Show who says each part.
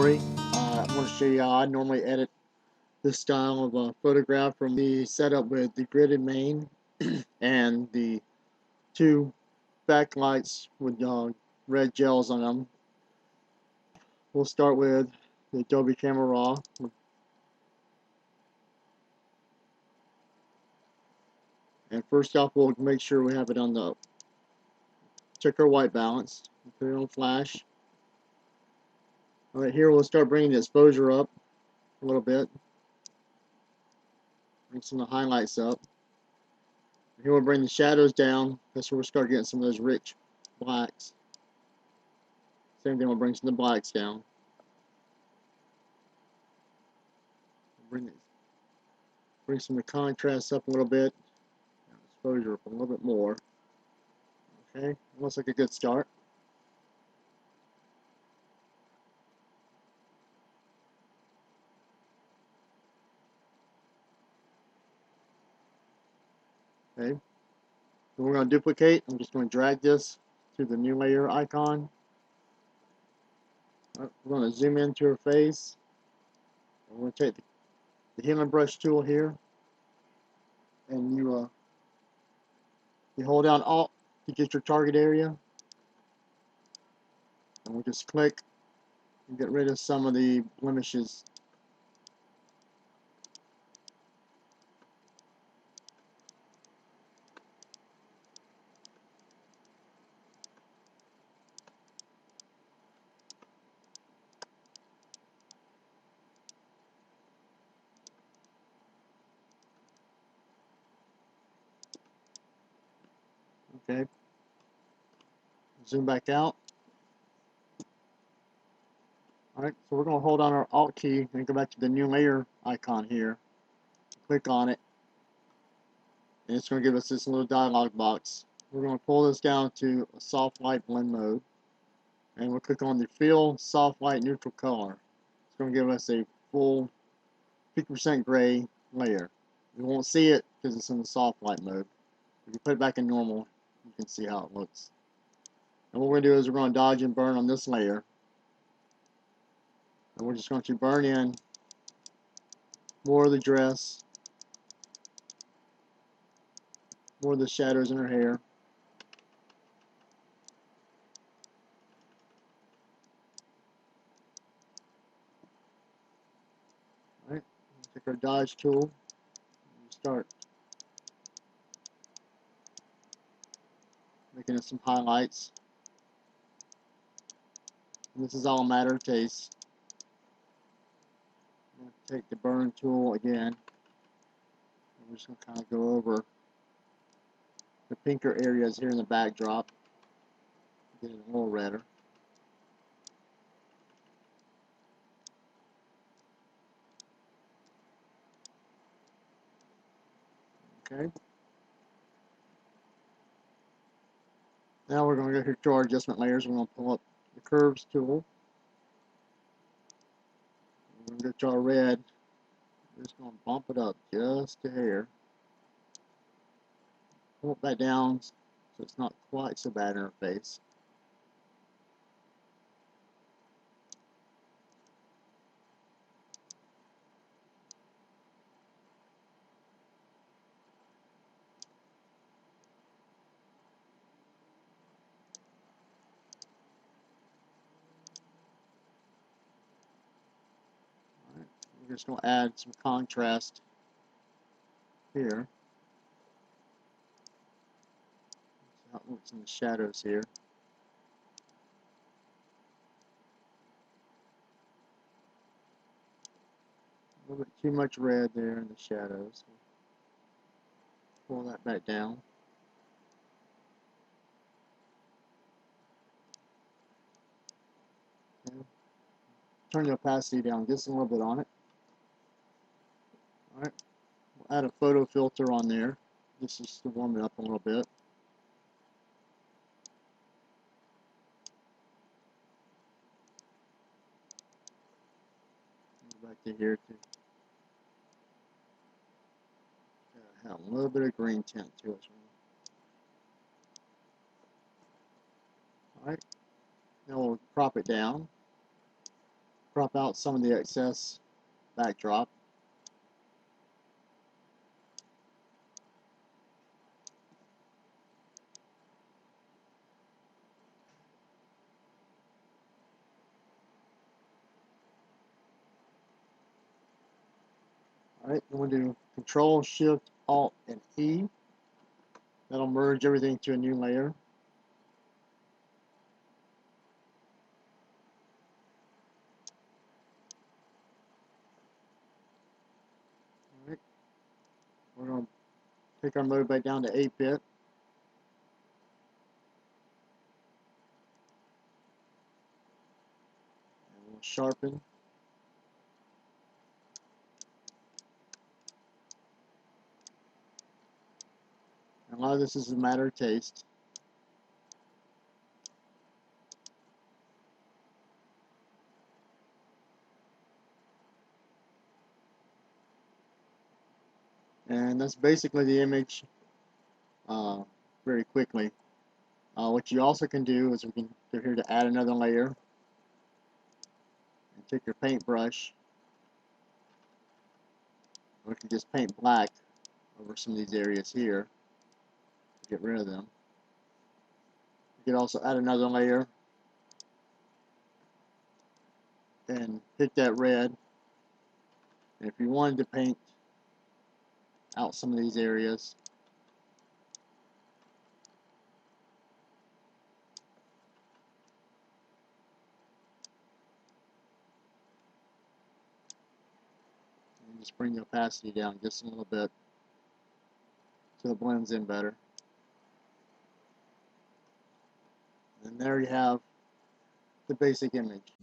Speaker 1: story. I want to show you how I normally edit this style of a photograph from the setup with the gridded main and the two backlights with red gels on them. We'll start with the Adobe Camera Raw. And first off, we'll make sure we have it on the check our white balance. Put it on flash. Alright, here we'll start bringing the exposure up a little bit. Bring some of the highlights up. Here we'll bring the shadows down. That's where we'll start getting some of those rich blacks. Same thing, we'll bring some of the blacks down. Bring some of the contrast up a little bit. Exposure up a little bit more. Okay, looks like a good start. Okay, then we're going to duplicate. I'm just going to drag this to the new layer icon. We're going to zoom into her face. We're going to take the healing brush tool here, and you hold down Alt to get your target area, and we'll just click and get rid of some of the blemishes. Okay, zoom back out. Alright, so we're going to hold on our Alt key and go back to the new layer icon here. Click on it, and it's going to give us this little dialog box. We're going to pull this down to a soft light blend mode, and we'll click on the fill soft light neutral color. It's going to give us a full 50% gray layer. We won't see it because it's in the soft light mode. If you put it back in normal, you can see how it looks. And what we're going to do is we're going to dodge and burn on this layer. And we're just going to burn in more of the dress, more of the shadows in her hair. Alright, take our dodge tool and start making some highlights. And this is all a matter of taste. I'm going to take the burn tool again. I'm just going to kind of go over the pinker areas here in the backdrop. Get it a little redder. Okay. Now we're going to go here to our adjustment layers. We're going to pull up the curves tool. We're going to go to our red. We're just going to bump it up just a hair. Pull it back down so it's not quite so bad in her face. Alright, we're just going to add some contrast here. See how it looks in the shadows here. A little bit too much red there in the shadows. Pull that back down. Okay. Turn the opacity down just a little bit on it. Alright, we'll add a photo filter on there. This is to warm it up a little bit. Go back to here to have a little bit of green tint to it. Alright, now we'll crop it down. crop out some of the excess backdrop. Alright, then we'll do Control, Shift, Alt, and E. That'll merge everything to a new layer. Alright, we're going to take our mode back down to 8-bit. And we'll sharpen. And a lot of this is a matter of taste. And that's basically the image very quickly. What you also can do is we can go here to add another layer and take your paintbrush. We can just paint black over some of these areas here to get rid of them. You can also add another layer and pick that red. And if you wanted to paint out some of these areas, you just bring the opacity down just a little bit so it blends in better. And there you have the basic image.